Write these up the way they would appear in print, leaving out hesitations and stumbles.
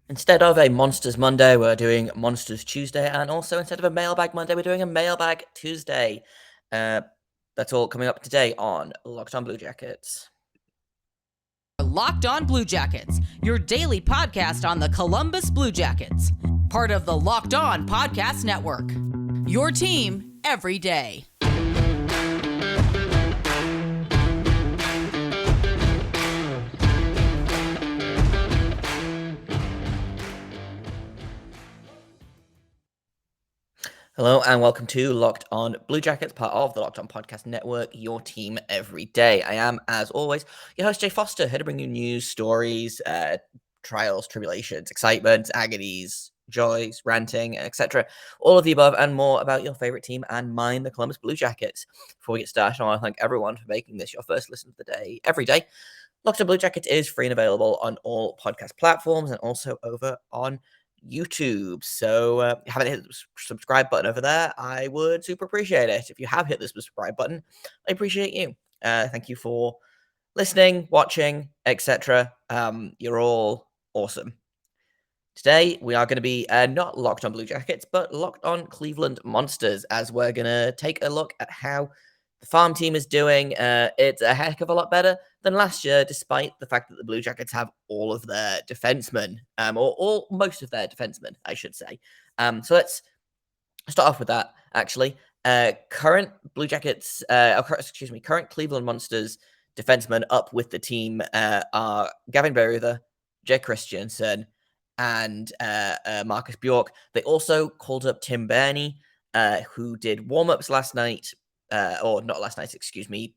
Instead of a Monsters Monday, we're doing Monsters Tuesday, and also instead of a Mailbag Monday, we're doing a Mailbag Tuesday. Uh, that's all coming up today on Locked On Blue Jackets. Locked On Blue Jackets, your daily podcast on the Columbus Blue Jackets, part of the Locked On Podcast Network. Your team every day. Hello and welcome to Locked On Blue Jackets, part of the Locked On Podcast Network, your team every day. I am, as always, your host, Jay Foster, here to bring you news, stories, trials, tribulations, excitement, agonies, joys, ranting, etc. All of the above and more about your favorite team and mine, the Columbus Blue Jackets. Before we get started, I want to thank everyone for making this your first listen of the day every day. Locked On Blue Jackets is free and available on all podcast platforms and also over on YouTube. So if you haven't hit the subscribe button over there, I would super appreciate it. If you have hit the subscribe button, I appreciate you. Thank you for listening, watching, etc. You're all awesome. Today, we are going to be not Locked On Blue Jackets, but Locked On Cleveland Monsters, as we're going to take a look at how the farm team is doing. It's a heck of a lot better than last year, despite the fact that the Blue Jackets have all of their defensemen, or most of their defensemen, I should say. So let's start off with that, actually. Current Blue Jackets, current Cleveland Monsters defensemen up with the team are Gavin Beruther, Jay Christiansen, and Marcus Bjork. They also called up Tim Burney, who did warm-ups last night, or not last night, excuse me.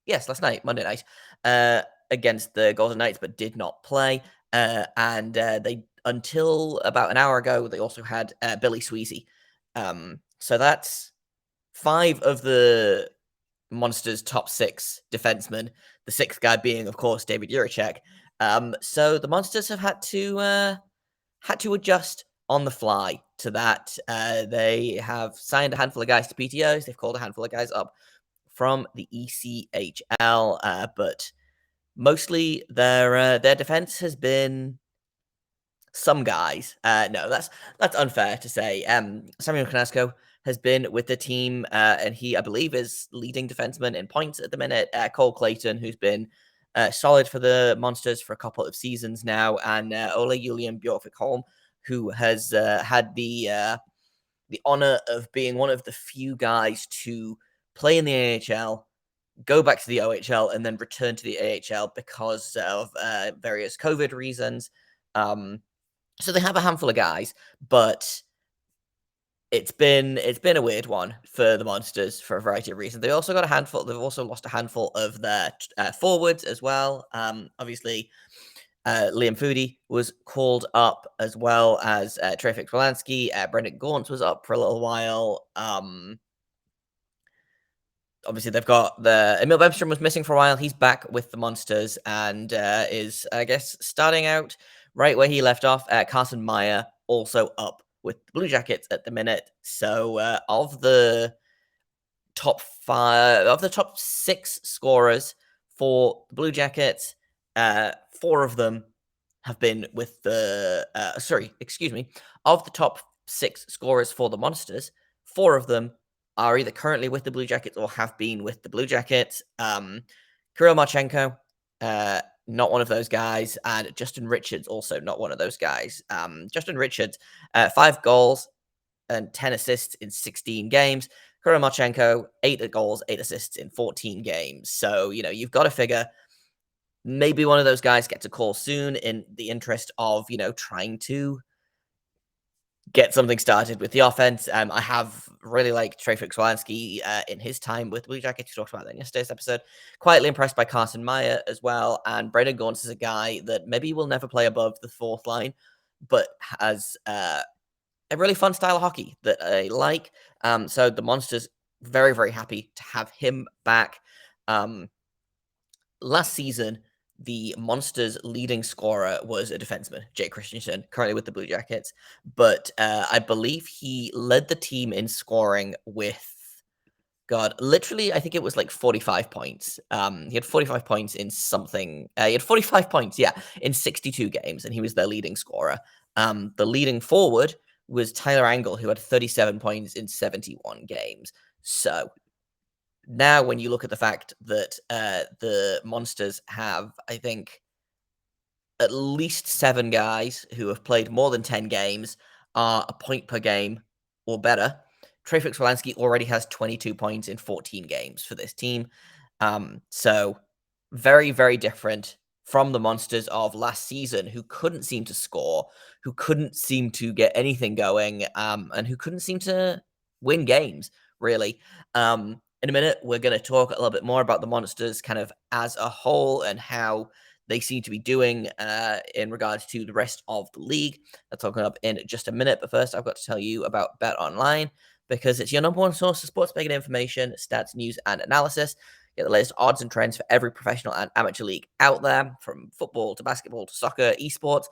Yes, last night, Monday night, against the Golden Knights, but did not play. And they, until about an hour ago, they also had Billy Sweezy. So that's 5 of the Monsters' top 6 defensemen. The 6th guy being, of course, David Jiricek. So the Monsters have had to adjust on the fly to that. They have signed a handful of guys to PTOs. They've called a handful of guys up from the ECHL, but mostly their defense has been some guys. No, that's unfair to say. Samuel Canasco has been with the team, and he, I believe, is leading defenseman in points at the minute. Cole Clayton, who's been solid for the Monsters for a couple of seasons now, and Ole Julian Bjorkvik-Holm, who has had the honor of being one of the few guys to play in the AHL, go back to the OHL, and then return to the AHL because of various COVID reasons. So they have a handful of guys, but it's been a weird one for the Monsters for a variety of reasons. They also got a handful. They've also lost a handful of their forwards as well. Obviously, Liam Foodie was called up, as well as Trafik Polanski. Brendan Gaunt was up for a little while. Obviously, they've got Emil Bemstrom was missing for a while. He's back with the Monsters and is, I guess, starting out right where he left off. Carson Meyer also up with the Blue Jackets at the minute. So of the top 6 scorers for the Blue Jackets, 4 of them have been with the of the top 6 scorers for the Monsters, 4 of them are either currently with the Blue Jackets or have been with the Blue Jackets. Kirill Marchenko, not one of those guys, and Justin Richards, also not one of those guys. Justin Richards, 5 goals and 10 assists in 16 games. Kirill Marchenko, 8 goals, 8 assists in 14 games. So, you've got to figure maybe one of those guys gets a call soon in the interest of, trying to get something started with the offense. I have really liked Trafik Polanski in his time with Blue Jackets. We talked about that in yesterday's episode. Quietly impressed by Carson Meyer as well. And Brendan Gaunt is a guy that maybe will never play above the 4th line, but has a really fun style of hockey that I like. So the Monsters, very, very happy to have him back. Last season, the Monsters' leading scorer was a defenseman, Jay Christiansen, currently with the Blue Jackets. But I believe he led the team in scoring with God, literally, I think it was like 45 points. He had 45 points in something. He had 45 points, yeah, in 62 games, and he was their leading scorer. The leading forward was Tyler Angle, who had 37 points in 71 games. So now, when you look at the fact that the Monsters have, I think, at least 7 guys who have played more than 10 games, are a point per game or better. Trey Wolanski already has 22 points in 14 games for this team. So very, very different from the Monsters of last season, who couldn't seem to score, who couldn't seem to get anything going, and who couldn't seem to win games, really. In a minute, we're going to talk a little bit more about the Monsters kind of as a whole and how they seem to be doing in regards to the rest of the league. That's all coming up in just a minute. But first, I've got to tell you about BetOnline because it's your number one source of sports betting information, stats, news, and analysis. Get the latest odds and trends for every professional and amateur league out there, from football to basketball to soccer, esports.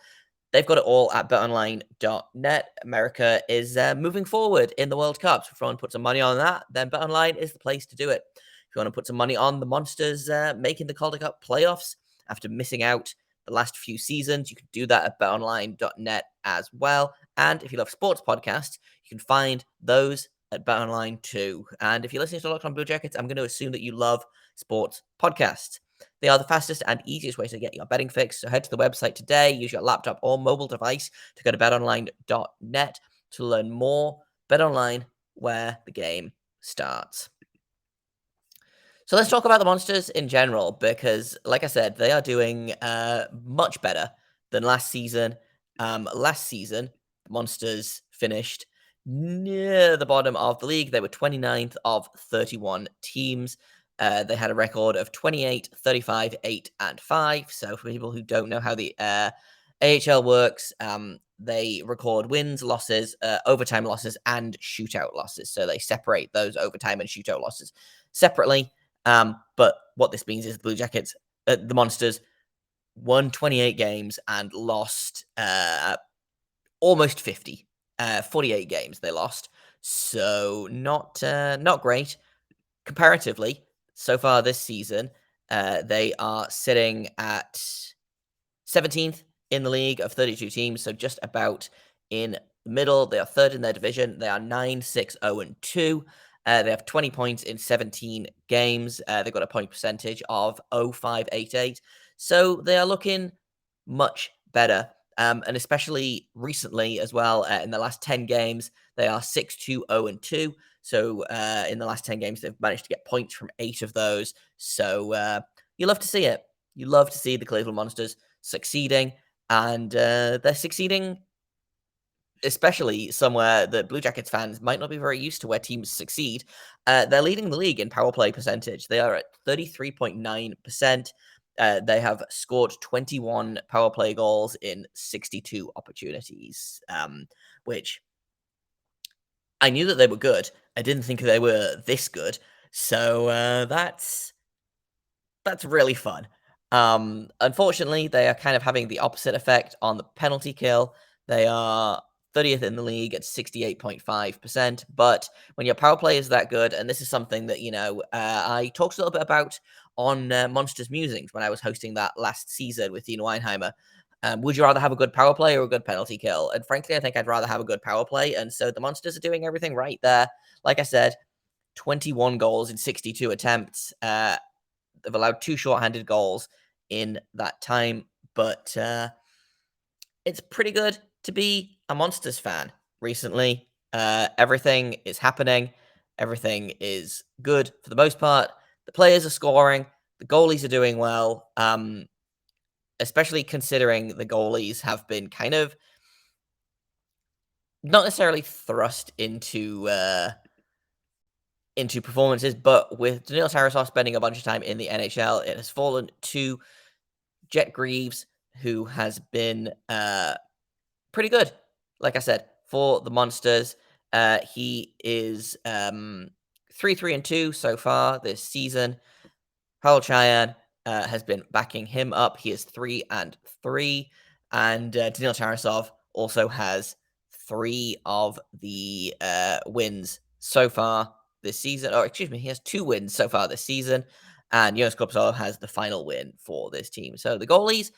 They've got it all at betonline.net. America is moving forward in the World Cup. So if you want to put some money on that, then BetOnline is the place to do it. If you want to put some money on the Monsters making the Calder Cup playoffs after missing out the last few seasons, you can do that at betonline.net as well. And if you love sports podcasts, you can find those at BetOnline too. And if you're listening to Locked On Blue Jackets, I'm going to assume that you love sports podcasts. They are the fastest and easiest way to get your betting fix. So head to the website today, use your laptop or mobile device to go to betonline.net to learn more. BetOnline, where the game starts. So let's talk about the Monsters in general, because, like I said, they are doing much better than last season. Last season, the Monsters finished near the bottom of the league. They were 29th of 31 teams. They had a record of 28, 35, 8, and 5. So for people who don't know how the AHL works, they record wins, losses, overtime losses, and shootout losses. So they separate those overtime and shootout losses separately. But what this means is the Blue Jackets, the Monsters, won 28 games and lost almost 50. 48 games they lost. So not great. Comparatively, so far this season, they are sitting at 17th in the league of 32 teams, so just about in the middle. They are third in their division. They are 9-6-0-2. They have 20 points in 17 games. They've got a point percentage of 0.588. So they are looking much better. And especially recently as well, in the last 10 games, they are 6-2-0-2. So in the last 10 games, they've managed to get points from 8 of those. So you love to see it. You love to see the Cleveland Monsters succeeding, and they're succeeding especially somewhere that Blue Jackets fans might not be very used to, where teams succeed. They're leading the league in power play percentage. They are at 33.9%. They have scored 21 power play goals in 62 opportunities, which I knew that they were good. I didn't think they were this good. So that's really fun. Unfortunately, they are kind of having the opposite effect on the penalty kill. They are 30th in the league at 68.5%. But when your power play is that good, and this is something that, I talked a little bit about on Monsters Musings when I was hosting that last season with Dean Weinheimer. Would you rather have a good power play or a good penalty kill? And frankly, I think I'd rather have a good power play. And so the Monsters are doing everything right there. Like I said, 21 goals in 62 attempts. They've allowed 2 shorthanded goals in that time, but it's pretty good to be a Monsters fan recently. Everything is happening. Everything is good for the most part. The players are scoring. The goalies are doing well, especially considering the goalies have been kind of not necessarily thrust into performances, but with Daniil Tarasov spending a bunch of time in the NHL, it has fallen to Jet Greaves, who has been pretty good. Like I said, for the Monsters, he is 3-3-2 so far this season. Paul Cheyenne has been backing him up. He is 3-3, and Daniil Tarasov also has 3 of the wins so far this season, or excuse me, he has 2 wins so far this season, and Jonas Korpisalo has the final win for this team. So the goalies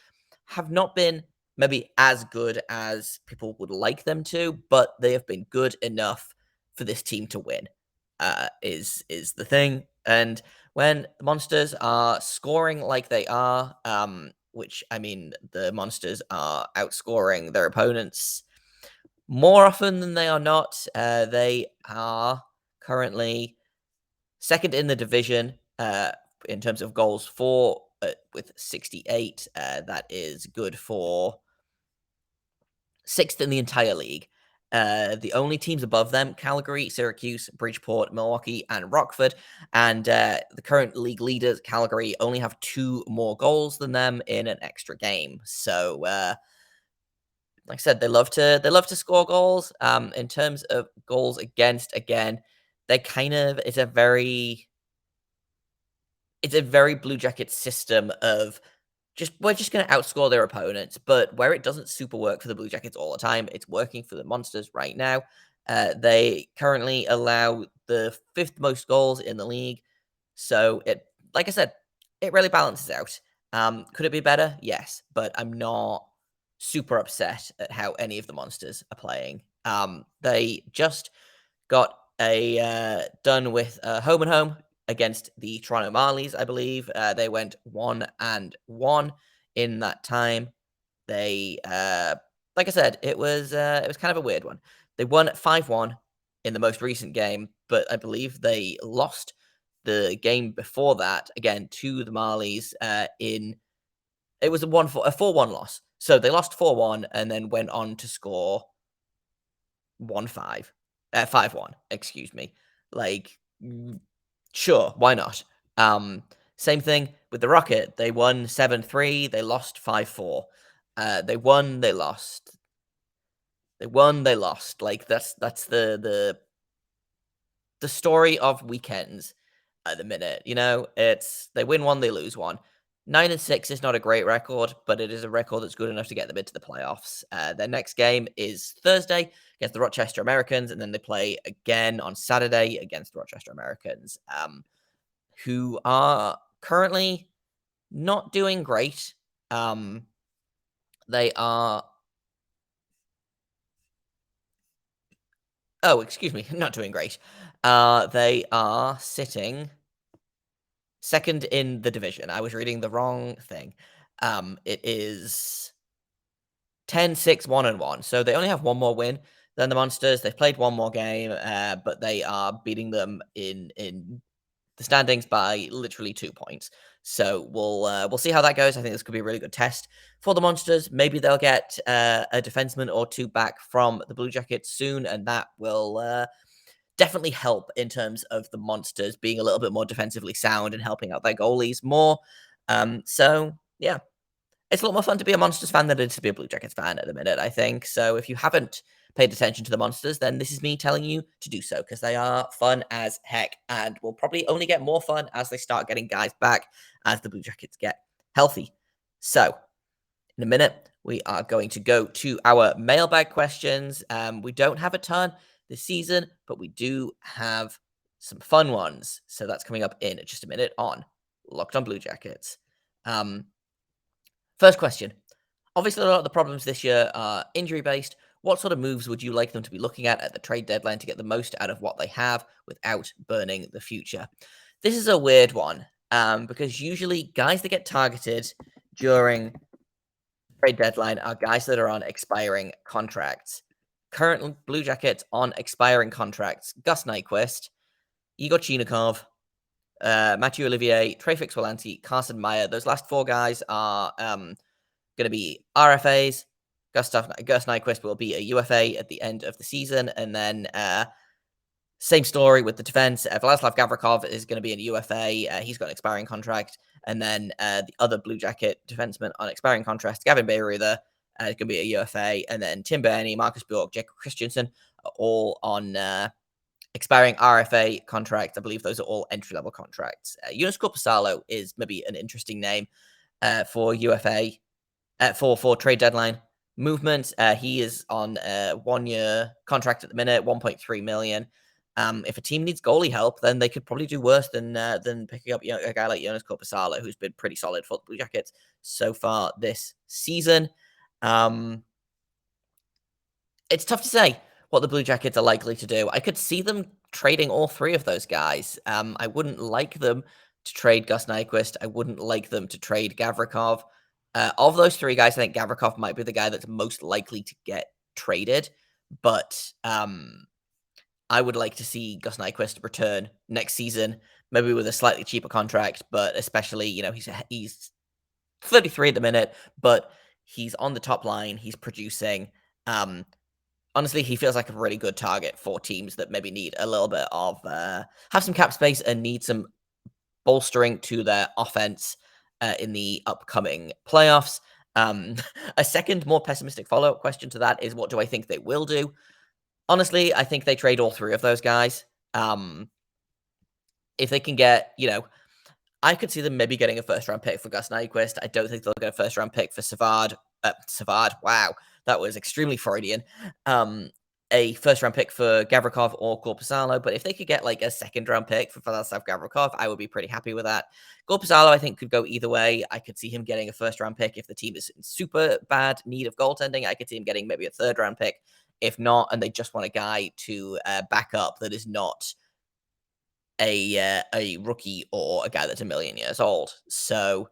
have not been maybe as good as people would like them to, but they have been good enough for this team to win. Is the thing. And when the Monsters are scoring like they are, which I mean, the Monsters are outscoring their opponents more often than they are not. They are currently second in the division in terms of goals for, with 68. That is good for sixth in the entire league. The only teams above them: Calgary, Syracuse, Bridgeport, Milwaukee, and Rockford. And the current league leaders, Calgary, only have 2 more goals than them in an extra game. So, like I said, they love to score goals. In terms of goals against, again, they kind of it's a very Blue Jackets system of we're just going to outscore their opponents. But where it doesn't super work for the Blue Jackets all the time, it's working for the Monsters right now. They currently allow the 5th most goals in the league. So like I said, it really balances out. Could it be better? Yes, but I'm not super upset at how any of the Monsters are playing. They just got done with home and home against the Toronto Marlies, I believe. They went 1-1 in that time. They, like I said, it was kind of a weird one. They won 5-1 in the most recent game, but I believe they lost the game before that again to the Marlies. It was a 4-1 loss. So they lost 4-1 and then went on to score 1-5. 5-1, excuse me. Like, sure, why not? Same thing with the Rocket. They won 7-3, they lost 5-4. They won, they lost. They won, they lost. Like, that's the story of weekends at the minute. It's they win one, they lose one. 9-6 is not a great record, but it is a record that's good enough to get them into the playoffs. Their next game is Thursday against the Rochester Americans, and then they play again on Saturday against the Rochester Americans, who are currently not doing great. They are. Oh, excuse me, not doing great. They are sitting second in the division. I was reading the wrong thing. It is 10-6, 1-1. So they only have one more win than the Monsters. They've played one more game, but they are beating them in the standings by literally 2 points. So we'll see how that goes. I think this could be a really good test for the Monsters. Maybe they'll get a defenseman or 2 back from the Blue Jackets soon, and that will definitely help in terms of the Monsters being a little bit more defensively sound and helping out their goalies more. So yeah, it's a lot more fun to be a Monsters fan than it is to be a Blue Jackets fan at the minute, I think. So if you haven't paid attention to the Monsters, then this is me telling you to do so, because they are fun as heck and will probably only get more fun as they start getting guys back as the Blue Jackets get healthy. So in a minute, we are going to go to our mailbag questions. We don't have a ton this season, but we do have some fun ones. So that's coming up in just a minute on Locked on Blue Jackets. First question. Obviously, a lot of the problems this year are injury-based. What sort of moves would you like them to be looking at the trade deadline to get the most out of what they have without burning the future? This is a weird one, because usually guys that get targeted during trade deadline are guys that are on expiring contracts. Currently, Blue Jackets on expiring contracts: Gus Nyquist, Igor Chinikov, Mathieu Olivier, Trey Fix-Wolanski, Carson Meyer. Those last 4 guys are going to be RFAs. Gus Nyquist will be a UFA at the end of the season. And then same story with the defense. Vladislav Gavrikov is going to be a UFA. He's got an expiring contract. And then the other Blue Jacket defenseman on expiring contracts, Gavin Bayreuther, is going to be a UFA. And then Tim Burney, Marcus Bjork, Jacob Christensen are all on expiring RFA contracts. I believe those are all entry-level contracts. Jonas Korpisalo is maybe an interesting name for UFA, for trade deadline movement. He is on a 1-year contract at the minute, $1.3 million. If a team needs goalie help, then they could probably do worse than picking up a guy like Jonas Korpisalo, who's been pretty solid for the Blue Jackets so far this season. It's tough to say what the Blue Jackets are likely to do. I could see them trading all three of those guys. I wouldn't like them to trade Gus Nyquist. I wouldn't like them to trade Gavrikov. Of those three guys, I think Gavrikov might be the guy that's most likely to get traded. But I would like to see Gus Nyquist return next season, maybe with a slightly cheaper contract, but especially, he's 33 at the minute, but he's on the top line. He's producing. Honestly, he feels like a really good target for teams that maybe need a little bit of have some cap space and need some bolstering to their offense in the upcoming playoffs. A second, more pessimistic follow-up question to that is, what do I think they will do? Honestly, I think they trade all three of those guys. If they can get, I could see them maybe getting a first-round pick for Gus Nyquist. I don't think they'll get a first-round pick for Savard. Savard, wow, that was extremely Freudian. A first-round pick for Gavrikov or Korpisalo, but if they could get like a second-round pick for Vladislav Gavrikov, I would be pretty happy with that. Korpisalo, I think, could go either way. I could see him getting a first-round pick if the team is in super bad need of goaltending. I could see him getting maybe a third-round pick. If not, and they just want a guy to back up that is not a rookie or a guy that's a million years old. So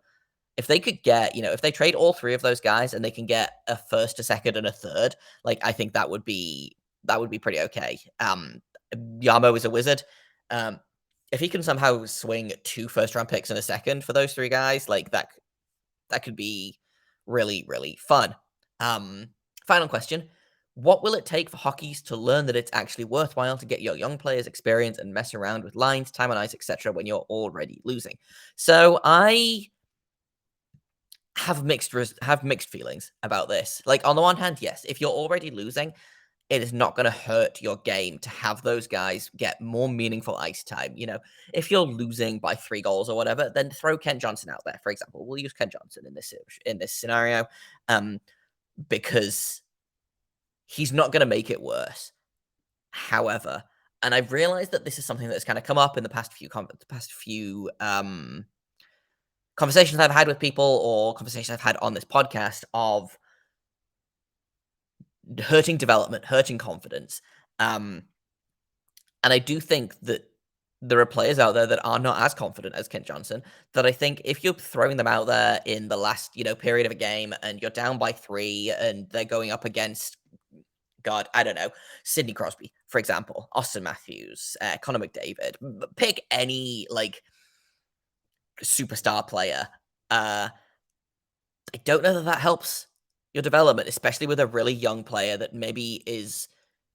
if they could get, if they trade all three of those guys and they can get a first, a second, and a third, like, I think that would be pretty okay. Yamo is a wizard. If he can somehow swing 2 first-round picks and a second for those 3 guys, like, that could be really, really fun. Final question. What will it take for hockeys to learn that it's actually worthwhile to get your young players experience and mess around with lines, time on ice, etc. when you're already losing? So I have mixed feelings about this. Like, on the one hand, yes, if you're already losing, it is not going to hurt your game to have those guys get more meaningful ice time. If you're losing by 3 goals or whatever, then throw Kent Johnson out there, for example. We'll use Kent Johnson in this scenario, because he's not going to make it worse. However, and I've realized that this is something that's kind of come up in the past few conversations I've had with people or conversations I've had on this podcast of hurting development, hurting confidence. And I do think that there are players out there that are not as confident as Kent Johnson, that I think if you're throwing them out there in the last, period of a game and you're down by 3 and they're going up against, God, I don't know, Sidney Crosby, for example, Austin Matthews, Connor McDavid, pick any, like, superstar player. I don't know that helps your development, especially with a really young player that maybe is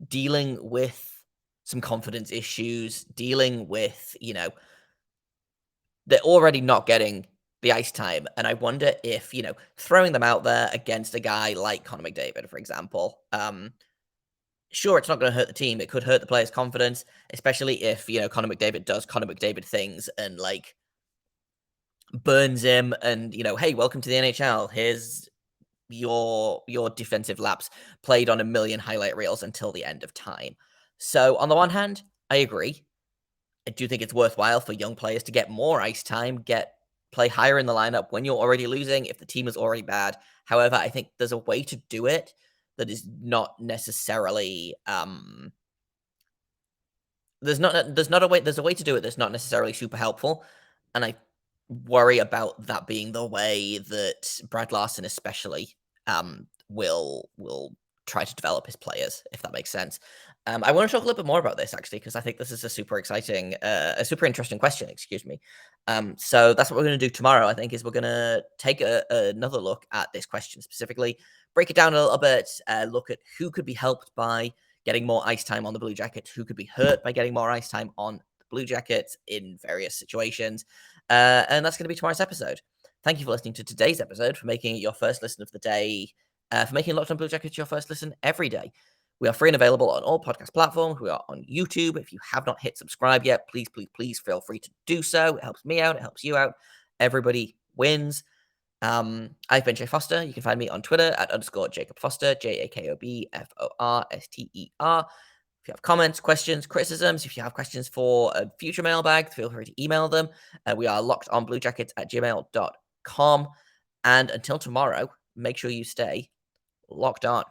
dealing with some confidence issues, dealing with, they're already not getting the ice time. And I wonder if, throwing them out there against a guy like Connor McDavid, for example, sure, it's not going to hurt the team. It could hurt the player's confidence, especially if, Connor McDavid does Connor McDavid things and, like, burns him and, hey, welcome to the NHL. Here's your defensive laps played on a million highlight reels until the end of time. So on the one hand, I agree. I do think it's worthwhile for young players to get more ice time, play higher in the lineup when you're already losing, if the team is already bad. However, I think there's a way to do it that is not necessarily there's a way to do it that's not necessarily super helpful, and I worry about that being the way that Brad Larson especially will try to develop his players, if that makes sense. I want to talk a little bit more about this actually, because I think this is a super interesting question. Excuse me. So that's what we're going to do tomorrow. I think is we're going to take another look at this question specifically, break it down a little bit, look at who could be helped by getting more ice time on the Blue Jackets, who could be hurt by getting more ice time on the Blue Jackets in various situations, and that's going to be tomorrow's episode. Thank you for listening to today's episode, for making it your first listen of the day, for making Locked on Blue Jackets your first listen every day. We are free and available on all podcast platforms. We are on YouTube. If you have not hit subscribe yet, please, please, please feel free to do so. It helps me out. It helps you out. Everybody wins. I've been Jay Foster. You can find me on Twitter at _Jacob Foster, JAKOBFORSTER. If you you have comments, questions, criticisms, if you have questions for a future mailbag, feel free to email them. We are lockedonbluejackets@gmail.com. And until tomorrow, make sure you stay locked on.